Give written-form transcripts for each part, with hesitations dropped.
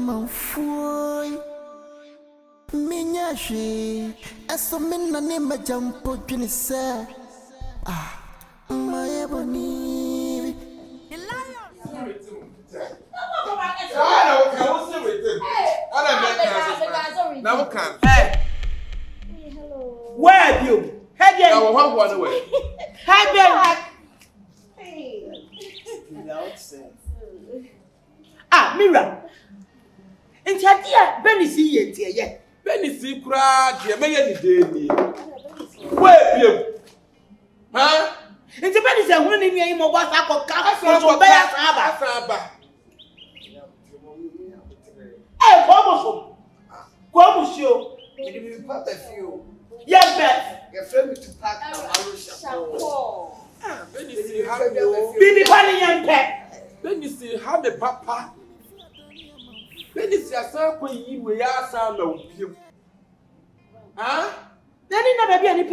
man fool. Minya she, aso minna ne majampo twinisa. Ah, my ebony. The lion. Now can. Hey. Hello. Where are you? Hey, I will walk one away. Hey, Hey. Ah, Mira. And Tadia, Bernice Asare. Bernice cry, dear, may any day. Where you? Huh? And the Bernice and winning him or what I call Castle for Bear. Hey, Womus, you. Yes, Beth. Your friend to pack Billy Panny and Pet. Bernice, have a papa. Bernice Asare, we are sound. Huh? There didn't never be any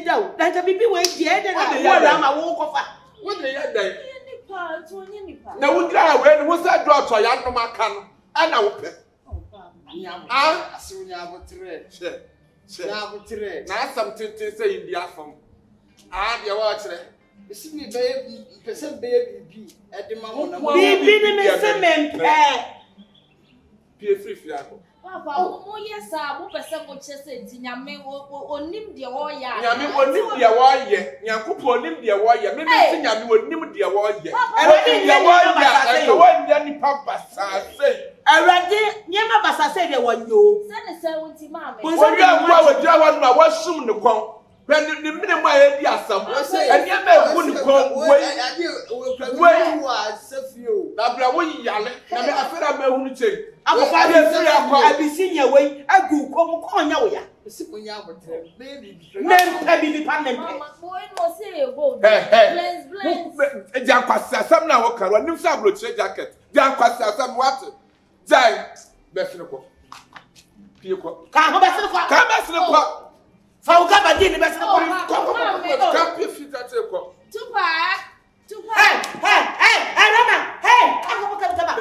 doubt. That a baby wait yet and I walk off. What they had there? Now, we got when was that draw to Yanoma can and I will pay. Ah, soon you have a trade. Now, something to say in the afternoon. Ah, you watch it. You see me, baby, percent baby, at the moment. Baby, the Pay free fiaco. Papa, yes, sir. What person would just say, Yami or Nim the warrior? Yami or Nim the warrior. Yakupo Nim the warrior. Maybe Yami would Nim the warrior. And the warrior, Yanni Papa say. I read Yama Bassa said they were you. Send a 70 mamma. When you are with Jawan, I was soon to come. When the minimum I had some, and Yama wouldn't come. Where you are, Sefio. Nabla, Yale, I feel I'm going to take. I be seen your way. I go come on your way. Baby, Baby, Panel. Boy, no say go. Bless. Jankwasa, some now work on new sabro jacket. Jankwasa, some water. Jai, best in the court. Come back to the court. Fauga did the best of the come if you touch the court. Tupac. Hey, Rama, hey, I'm going to come back.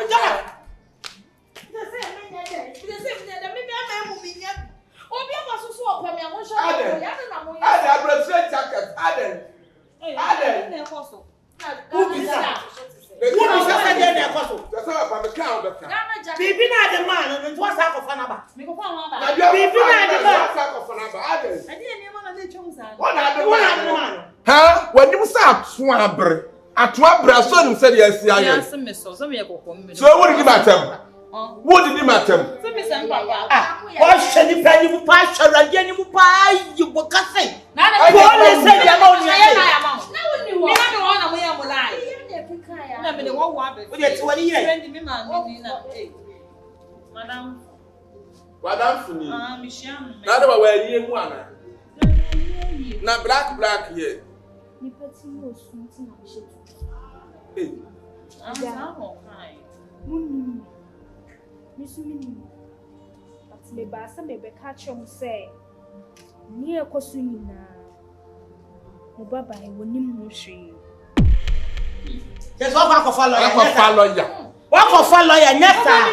When you start swabber, at what son said yes, so what did you matter? What did you matter? What should you pay you pastor again? You buy you what can say? Now, Madam Funi. Now, where you want. Now, black here. Hey. But me basa me be catch him say near Kosunina. Baba, I will name she. There's one for follow. What for follow ya neta?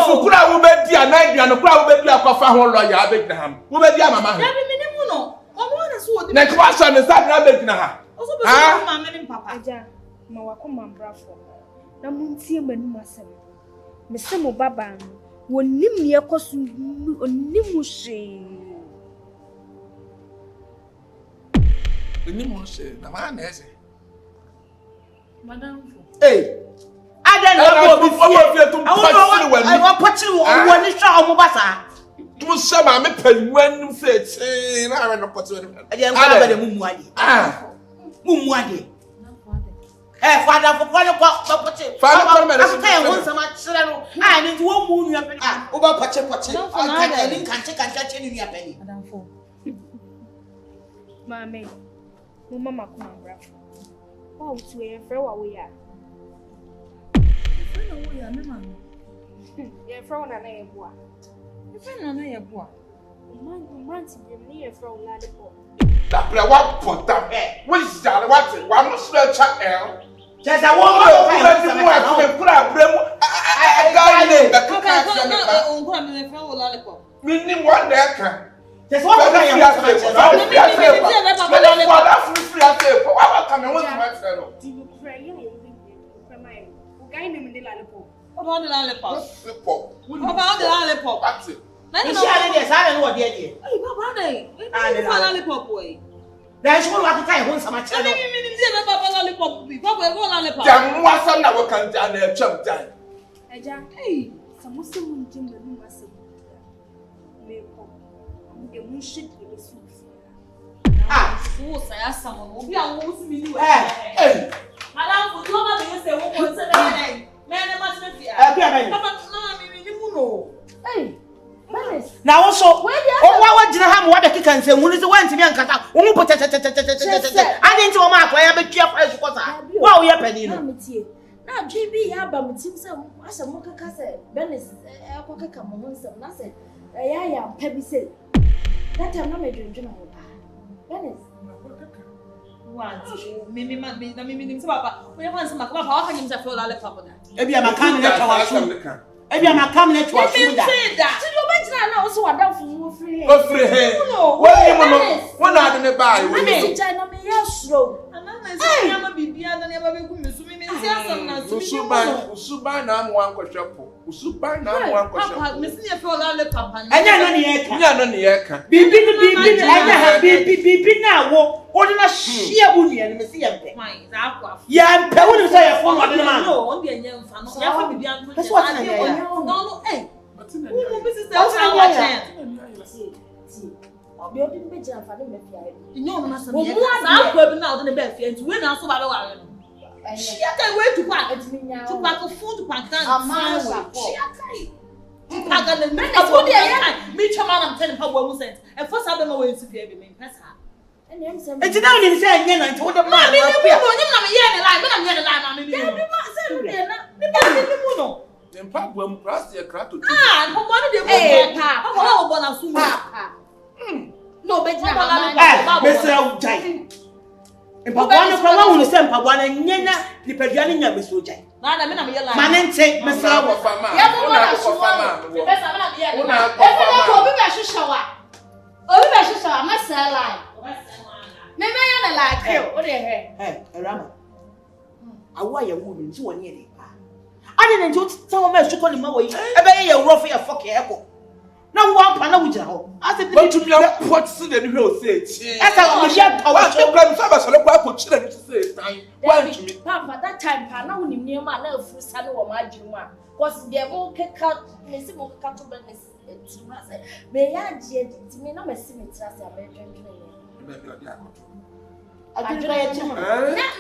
Fukura wo be dia na dia no kura wo be dia ko fa ho lawyer Abraham. Wo be dia mama. Ya me nimu no. Omo na so odi. Na kwa so ne sad na Abraham ha. Oso be so mama ne papa. Aja, ma wakoma brafo. Na muntie manu asem. Me se mo baba no. Wonim ye kosu onimu she. Onimu she na ma na ese. Madam. Hey. I don't know I want put you on one shot of Mubasa. To some me pen when fit. I don't put it. I didn't have Mumwadi. Ah, Mumwadi. Eh, Father, for one of Father, I want so much. I need one moon. Ah, over Pache. I didn't catch any penny. Mammy, Mama, come on, bravo. Oh, to a friend, what we are. You're from an yeboah. You're from an yeboah. Man, to be near from Ladipo. That play one put that hair. What is that? What's it? One must not chat air. Just a woman who put a bremo. I got it. Minimum one there. Just what I am saya sama obi a wo si mi ni we madam ko do ma be say wo ko se me na ma se fi papa na mi mu no Bernice na wo so o wa gina ha mo wa be kika nsemu ni se wa ntimi ankata wo mu potete ade nti wo ma akwa ya be tua fa su kosa wa wo ye pani no na GB ya ba mutim se asa mo kaka se Bernice e ko kaka mo nsem na se ya pa bi se that time na me dwendwena wo pa Bernice mimi nim se papa o ya fansi makaba pa wa kanyim se fe olale papa da ebia makam ne tawa so ebia makam ne tawa so da ti do benjina na o so wada fu wo free he wo ni mo no wo na ade ne ba wo ni si chai na me yesro ana na si ya ma bibia na ne ba be gu me so mimi si asam na so mimi usuban na amwa nkwhwepo usuban na amwa nkwhwepo papa me si ne fe olale papa enya no ne ye ka bibi enya ha bibi na wo o na hie unia ne me si ye mpe za akwa ya mpe wo ne so ye fo no de ma no on de enya mfa no ya fa bibia nto that's what I hear no wo bi si se o sa wa chen obi odi be jira fa ne me fia e nyo no na me sa akwa bi na o de be fia nti we na so ba be ware no Shia kai we to pack to pack food to pack down Shia kai to pack the men that would me chama am telling how we sent and first have them away to fear be me pesa enti na ni say nya na nti wo de ma me na me ye ne line me na me ye ne line na me ma say no dey na me ba me mu no dem pa bo am class ye krato no mo no dey mo pa ko wo na so no be jina ma me say u jai mpaboa no kwa wa hu se mpaboa na nyena nipadua ne nya beso jai na me na me ye line manente me say wo fama ya mo na so fama me pesa me na me ye line obi be hwehwa ma say line me ya na like o de he Awurama awo ya wo ni woni ye de pa ade ne nti o tsawo ma suko ni ma wo yi ebe ye wuro for ye foke eko na wo ampa na wo jira ho ase but to me pot se de ni hwe o se chi asa wo ya pa wo so plan so ba so le kwa ko chira ni se tan one to me papa that time pa na wo ni niema na afuru sa ne wo ma ajiru a cause de mo keka me si mo keka to Bernice ti ma say me ya je ti me na me si me tira se abedwendwe adwira ya chim na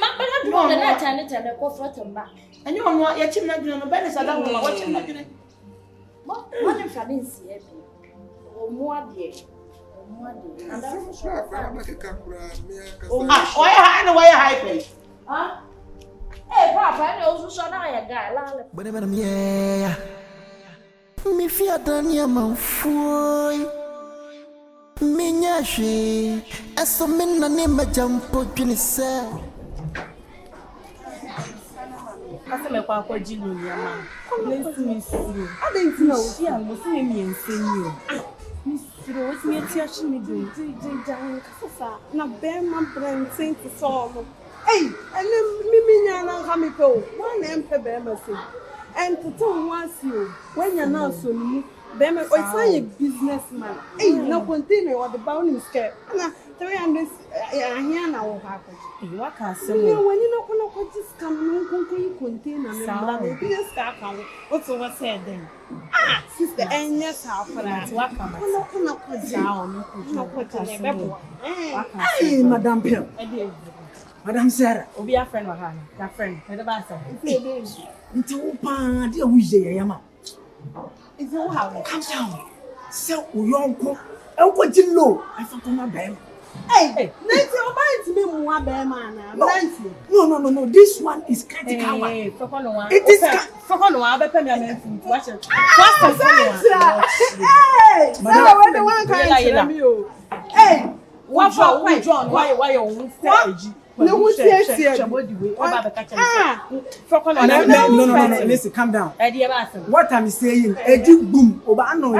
ma ba na dwo na tane ko frotemba enyi ono ya chim na dwene no Bernice ada mo wa chim na dwene mo ne fa ne nsi e bi o mu ade anda fo so fa na keka kura me aka o ya ha na wa ya ha pe papa ne o so na ya ga la le Bane bane yeah. Mi fia dania manfui. Minya shi. Eso minna ni majampo junisa. Asa me kwa kwa jinu ni ama. Let's miss you. Ade nti na wo ya mo se mi ensenyi o. Misro, o me tia shi mi do. Jan kasa na be ma branding to so. Hey, and miminya na ha me pe o. Wa na empe be ma se. And to tell once you when you're not so new, them or say a businessman. Hey, no continue what the bounding scare. Na 300 here now happen. You are castle. When you know what just come no container and business car come. What's over said then? Ah, sister, and yes, how for that. What come? Hey, Madame Pell. Madam Sarah, obi a friend wa ha no. That friend, the basa. nti wo pa de awuje ye yama Is it how? calm down se uyonko enko jillo afa ko ma bae Hey, Nancy, oba me mu abe ma na. Nancy. No, this one is critical one. Hey, it is foko no abe pe me Nancy. Watch it. Hey, so the one kind me o. Hey, what John, why you won say No, listen, calm down. What I'm saying, boom, over no.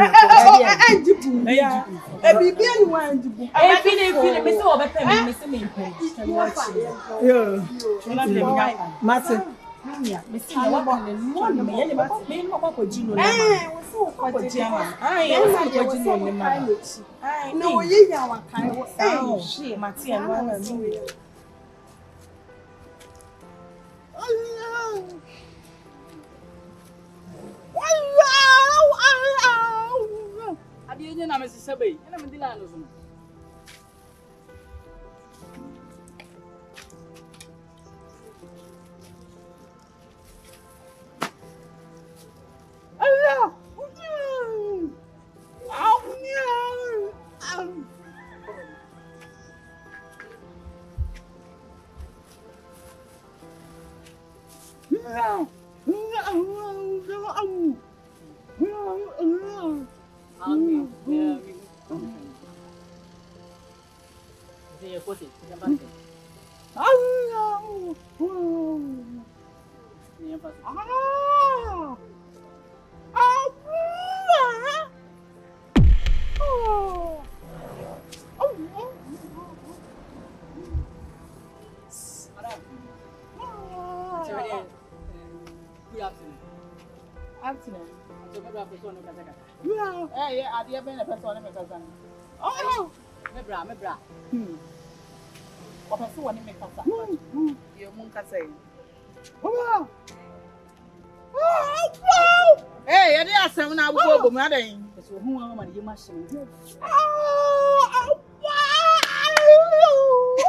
Hey, I didn't say when I was over my day. So who am I? You must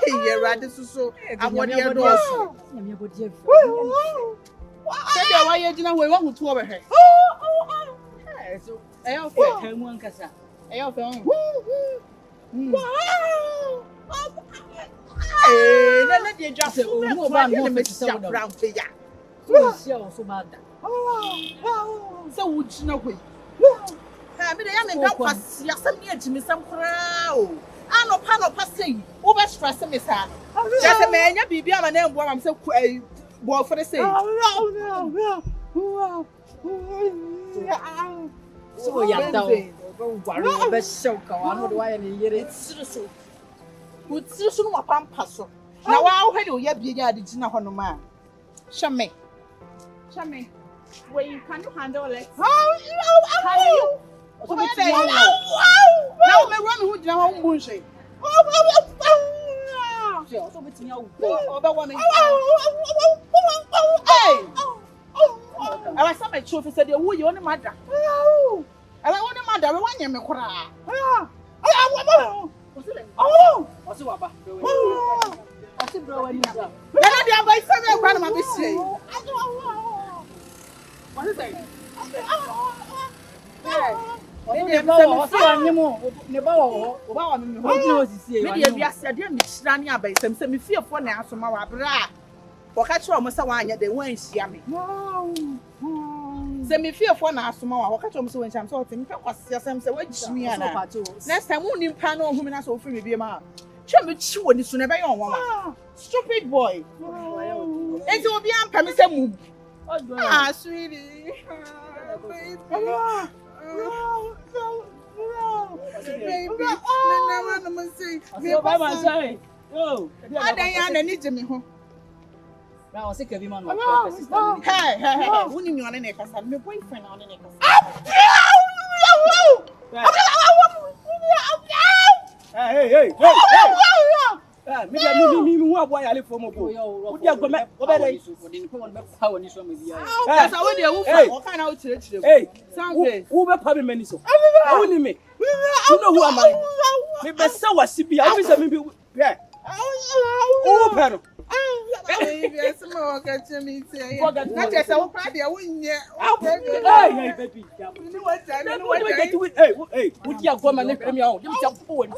you're right. This is so. I want your doors. Why you didn't want to over here? So I offer him one cassa. I offer him. Let you just move on around here. So bad. So would you know we? I mean, I am not pass some near to me some crowd. I know panel passing over stress me, sir. Just a man, you be my name, I'm so quiet. Well, for the sake. So you're down. Don't best show. I know why I'm here. It's so good. Soon, my pampas. Now, I'll have you yet be a dinner on a man. Shame. Where you can handle it. Oh, now my run hood now on bullshit. I was some truth said you only mother. I want a mother, I want you to cry. What's the matter? What's the blowing up? Then I have by 7 grandma this day. What is it? Stupid boy. It will be unpermissible. Ah, sweetie. Baby, now, sick of him on my hey, wouldn't you on the neck? My boyfriend on the neck. Hey. Me, why I live for more. Would you go back? What kind of church? Hey, who were probably many so? Only me. You know who am I? Maybe so was CB. I was a maybe. Yeah. Oh, pedal. Yes, more catching me saying, not just our party. I wouldn't yet. Hey, baby. You know what? I don't know what I do. Hey, would you have gone and let me out? You jump forward. Now,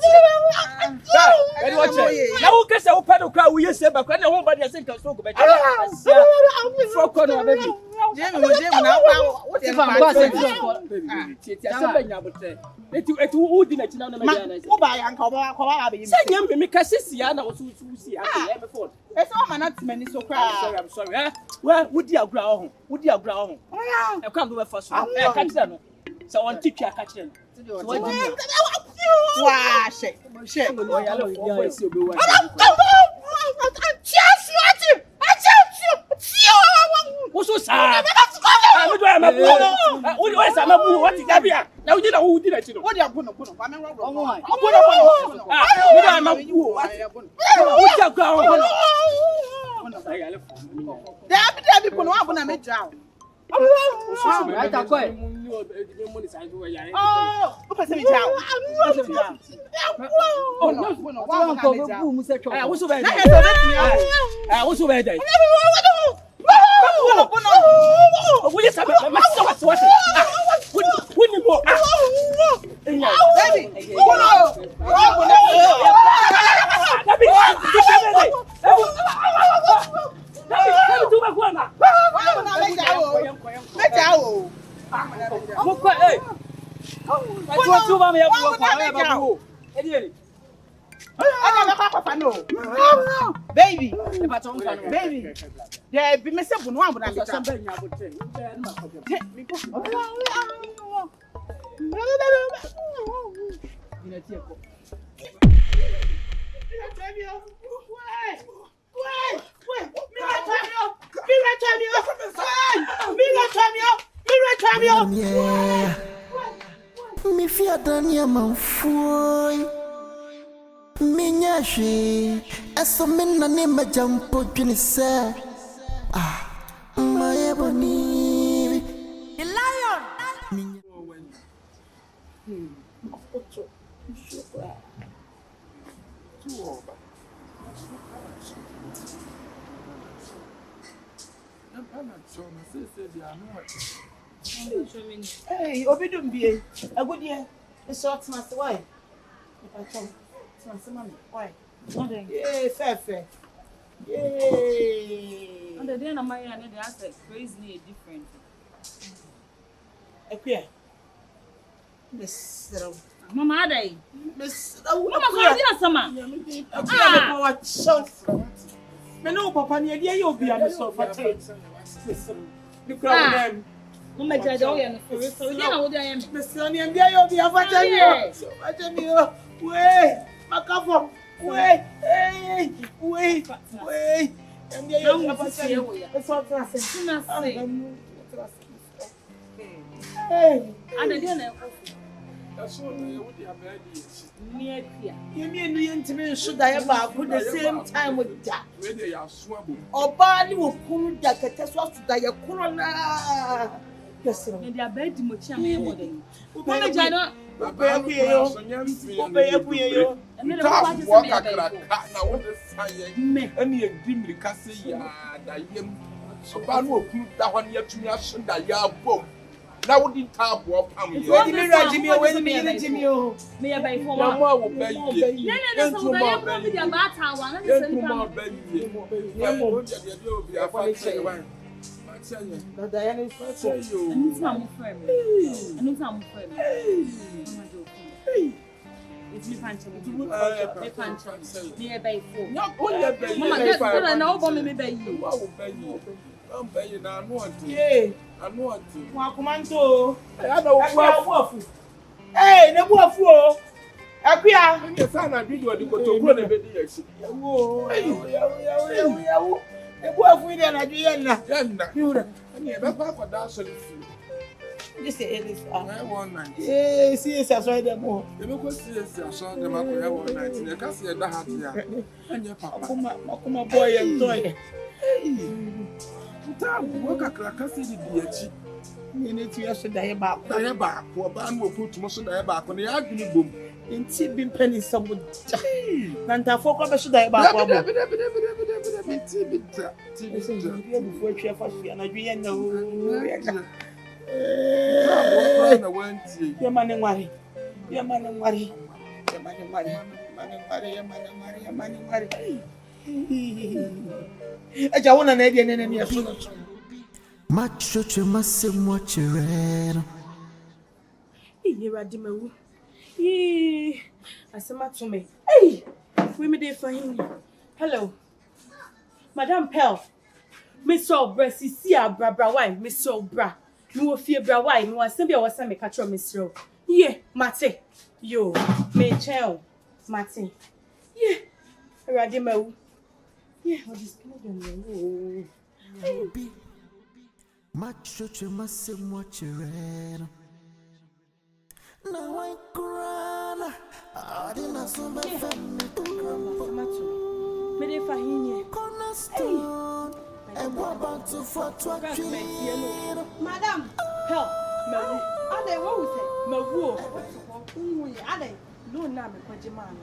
who gets our pedal car? We say, but I don't know what I think. So go back. So, baby. Jim now. What if I'm Eti udi na china na me ya na. Who buy anka kwa abi. Say nyam me ka sisia na wo su si aka me phone. E so ma na tmani so kra. I'm sorry. Eh? Well, wudi agura ho. Wudi agura ho. E kwa ndo be fa so. E ka tira no. So on tip ya ka tira no. So what do? Wow, shit. Oh ya lo ya si obi wa. What's so sad? I'm doing my boy. What do I say? My boy, what is that? Now you know who did it. What you put on? I'm wrong. Baby, baby, yeah, be myself no one but I'm something you would say. Me fear Enyonam Awurama. Minya she eso minna ne majampo dwene se my ebony the lion Hey, obidum bie agudie e short master why why? Yeah, fair. Yay. And the day na my and the aspect crazy different. Equia. Miss Mama Adai. Miss Mama Adai sama. Me no papa ni e ye obi am so fa che. The crowd them. Mama Jade o ye no so we na wo dey am. Miss ni e ye obi afa che. So fa che mi o. Wait. Makafo. Wait. And they are hey. And the day na that's what you would have had. near here. You mean you intimate should I ever the same time with that? Where they are swabble. Obani will pull that catastrophe to die a corona. Yes, sir. And they are bed much more than Obey Jana. Obey you. And then walk a crack. Now, what is saying? Any dimly cassia, Dayam. So, Ban will prove that one yet to me. I should die. Now, would it tap walk? I'm Jimmy, Jimmy. May I buy for one more? Then there's some about how one is Diana is you. It's me punching. Me punching. Nearby four. Not only Mama, just now for me by you. I'm paying. I know it. I know it. Wakumanto. I know. Hey, no more fool. Akia. Yes, I did what you got to run a bit. The boy with an idea. This is one night. Yes, I saw them all. The local says I saw them up one night in the castle that had and your papa, my boy and toy. Work a crackassi, the minute you should die about. Diaba, poor ban will put most of the back on the agony boom. In tipping pennies, some would Nanta Foka should die about. Your man and worry. Your man and worry. Your man and worry. Your man and worry. I want an Indian and your son. Macho chemase mwachireno. Radimewu. Asema to me. Hey! We me dey for him. Hello. Madam Pearl. Mr. Obra, sisi abra why, Mr. Obra. Me wo fie bra why, me wan be was me catch Mr. Yeah, Mate. Yo, me chel. Mate. Yeah. Radimewu. Yeah, what is going on? Macho chemase mwachireno. Now I cry. I didn't so my family. Me dey for him. Cornerstone. And what about to for Madam, help. Ade, what we say? Ade, no na me kwaje man.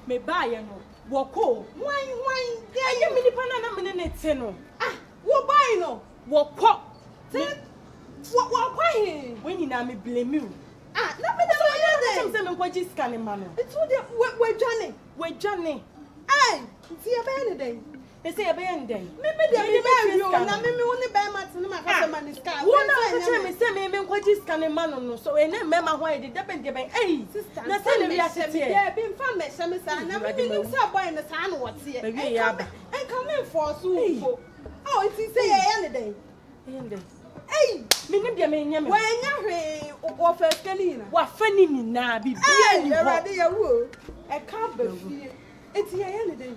Me buy no. Woko. Why? There you me nipa na me ne te no. Ah, wo buy no. Woko. What why? When you na me blame you. Ah, na me dey some say me kwaje scan man no. It we Johnny. Hey, see a be day. They say a baby day. Maybe they marry you. Now, maybe only by my man is car. One of me say, me what is can man no. So, and then Mamma, why did depend giving? Hey, sister, let's say we are being found. Some is an amazing boy in the sun. What's here? And come in for so. Oh, it is a day. Hey, Minnie, when you're or first canina. What funny now be ready a rule. A carpet. It's here any day.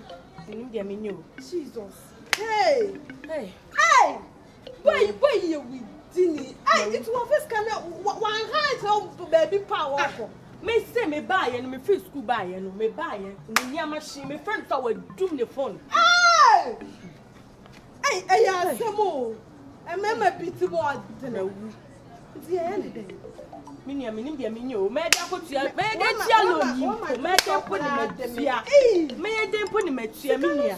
Jesus. Hey. Why you with Dinny? It's one first can one high home baby power. Me say me buy and me free school buy and me buy and me machine me friend for doom the phone. Hey, some more. I remember bit more than a woo. It's here any day. Minya minyo me da ko tua me da tia lo yi me da ko ni matua me da po ni matua minya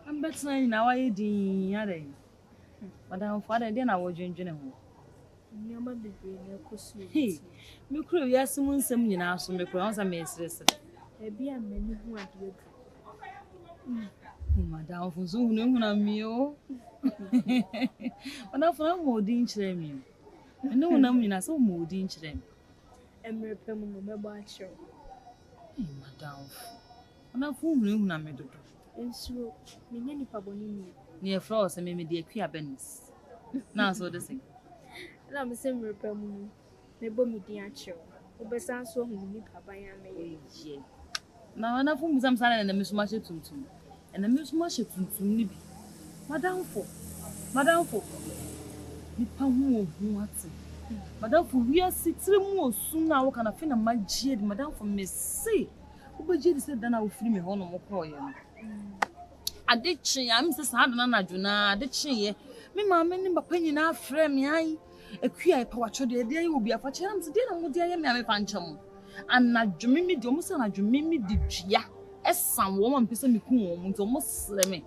am betina ni na wa ye din ade madam father dey na wo dwendwene ho nyama bebre na kosu me kuro ya sum nsam nyina so me kuro onsa me esrese e bia mani hu ade madam funzo hu na mi o madam fa mo din kire mi no nam nyina so mo din kire mi emrepem no mebo a kire madam madam fu hu na me dodo ensuo menye nipa boni ni ne efra se me de akua Bernice na so de say na me se emrepem no mebo mi din a kire obesan so hu nipa ban ya me ye na fu musam sare na me so ma she tuntum na me so ma she tuntum ni bi madam fo nipa hu ati madam fo wi asitire mu osun na wo kana fe na magie madam fo me say obegie de say dana wo firi me ho no mo kro ye no ade chi am se sa dana na dwuna ade chi ye me ma me ni papa nyina afre me ai akua e pa wa chode de ai obi afa chiram se de na mo de aye me fa ncham anadwumi mi de o mo se anadwumi mi de dua esam wo mo mpese me ku wo mo nto mo sre me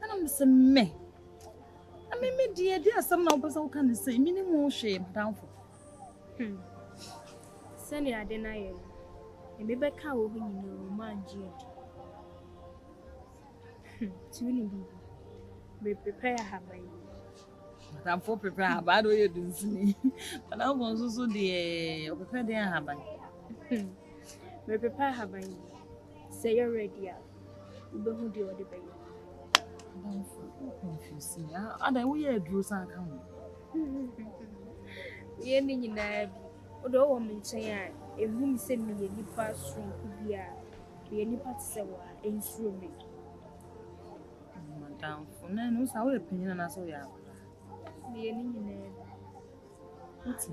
ana me se me me dear asam na opesa wo kan say me ni mo hwe madam fo sani ade na ye me be ka wo nyina o manje tuni bi me prepare habai madam fo prepare habai do ye dunsini madam fo so de o prepare de habai me prepare habai say you ready ube hu de o de be madam fo confusing ada we ye duro san kan ye ni nyina bi o do wo me nchen a ehu mi se mi ye nipa sonko bia ye nipa tse wa ensuro me madam fo na no sa we pinyina na so ya ye ni nyina uti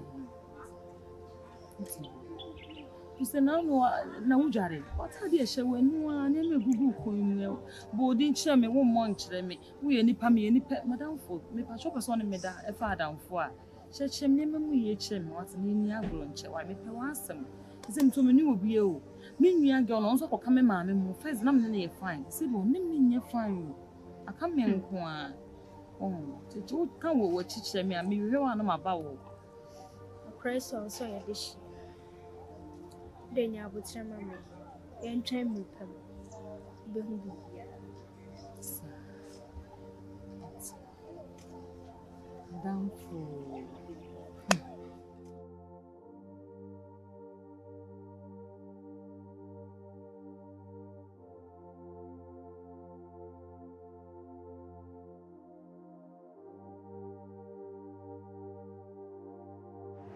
Use na no na ujare what had ye she we no a na me gugu konmu bo di nchire me wo mo nchire me wo ye nipa me ye nipa madam fo me pa chop person me da e fa adam fo a cheche me mu ye chire me what ni ni agro nche wa me pe wa asem se mto me ni obi e o me nua ge no so ko ka me ma me mu first na me na ye fine se bo ni me nye fine o aka me nko a tete wo kan wo chichire me a me hwe wa na ma ba wo Christ also ye dish Denya butra mama entwem mupam be hu bia Downfall.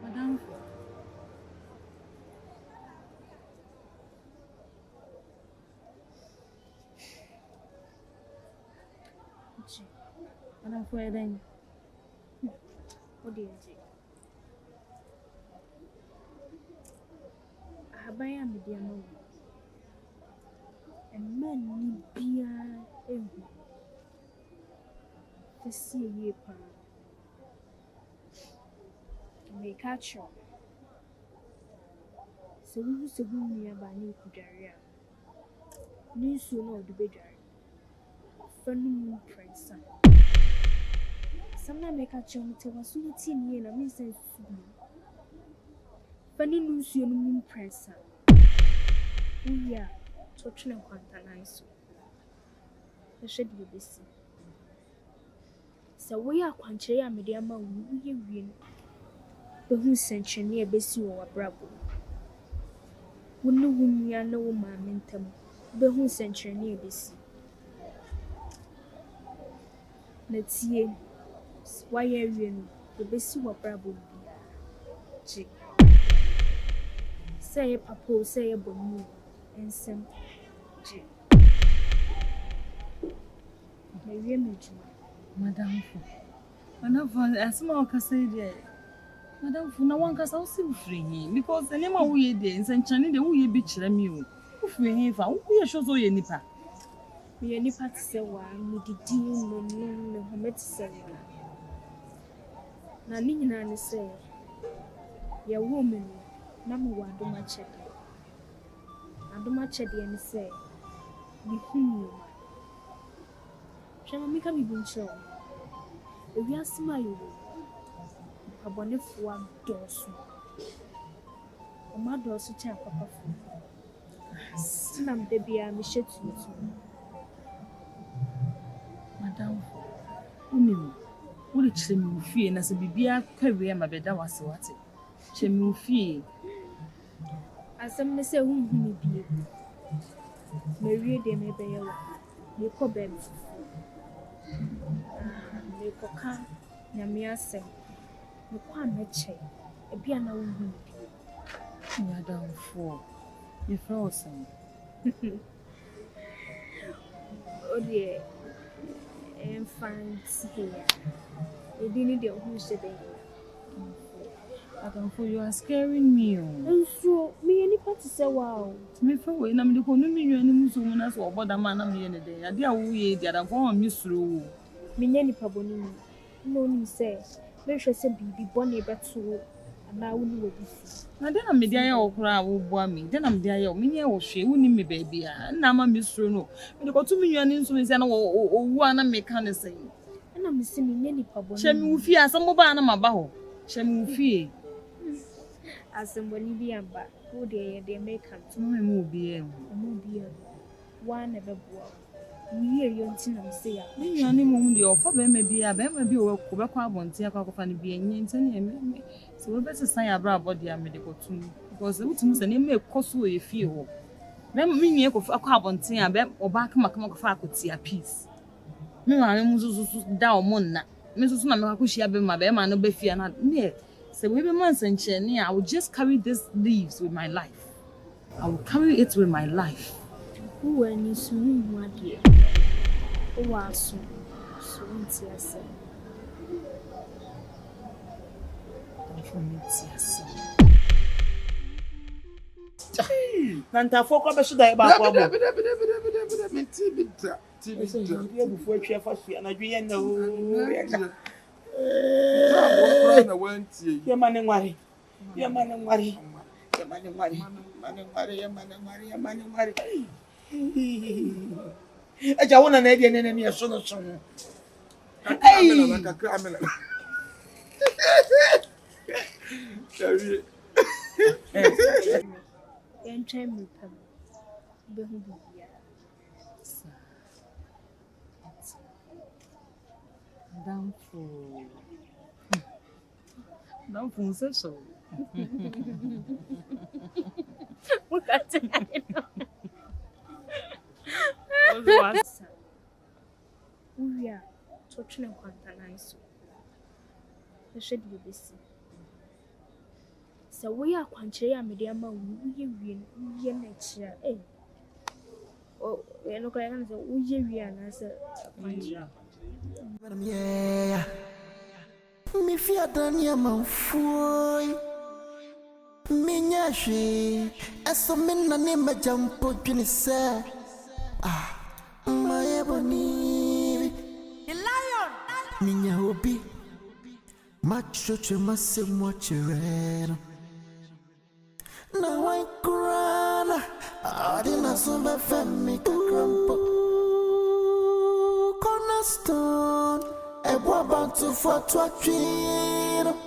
Madam. Madam, for then. What do you think? Abaya media no. And man ni bia ehu. To see ye pa. Make catch you. So we used to go near by new Kudaria. New soon of the bedroom. Funny prince. Some make a chum to was soon teen and a miss. Funny news you moon prince. We are touching a quantanize. The shed you be seen. So we are quantria mediama, we win. The who sent you near Bessie or Bravo. Wouldn't know whom we are no man mentum. The who sent you near Bessie. Let's see. Why are you the Bessie or Bravo? Say a papa, say a bonny, and some Maybe image, Madam. Madam, as small can say there. Madam, for no one can also free because the name of we did and Channing the way beach them you. Free if I will show you nipa. We are nipa to say one, we did no, Homet say. Nanny say, your woman, number one, do my check. I do my check and say, be whom you. Shall I make a big show? If you are smiling, a bonnet for one doors. A mother also tell Papa. Slam the beer, me shed to you. Madam, what did you feel? And as a baby, I carry my bed. That was what it. Chemufi. As some may say, whom may be. Maria de Mabella, you call them. You can, Yamia say, you can't match a piano woman. You are down for. You're frozen. Oh dear, and find here. You didn't know who said it. Madam, for you are scaring me. And so, me any party say wow. Me for when I'm the economy, and someone else or about a man I'm here today. I dear we the other one, Miss Rue. Me any paboni. No, me say, make sure say be bonny better. And I will know this. Now then I'm media or crowd will boy me. Then I'm there, me or she wouldn't me baby. And now I'm Miss Rue. When you go to me, and instruments and one and make kind of saying. And I'm missing me any paboni. Chemufi, some mobile and my bow. Chemufi. As somebody be and back, who they make come to me, one never bought. We hear you until say, any moment your father may be a baby or Quebec one tea coffin be and so we better say about body and medical to me because the ultimate name may cost you a few. Then me of a carbon tea and or back Macamac faculty a piece. Meanwhile, down Mona, Mrs. Namakushi, my bear man, no beefy and not near. So we be months and Chenny, I will just carry these leaves with my life. I will carry it with my life. Who any soon, my dear? Oh, I soon, yes, Nanta foko be so da e ba kwa bo. TV. Before twa fa so na dwe na o. Yamane ngwari. Eja wona na e ne ne so no so. And try me, Behudia. Down for Não funsa só. Uya, touching a quantanize. The shed you be see. So we are quantria mediama, we win nature, eh? Oh, we are not going to we answer. Yeah. Me fear Dania Manfoy. Minya she, as some men a name a jump up in his ah, my ebony. The lion. Minya hobi. Much such a massive watch red. Now I cry. I didn't so my family crumple. Cornerstone. A bob to for 12.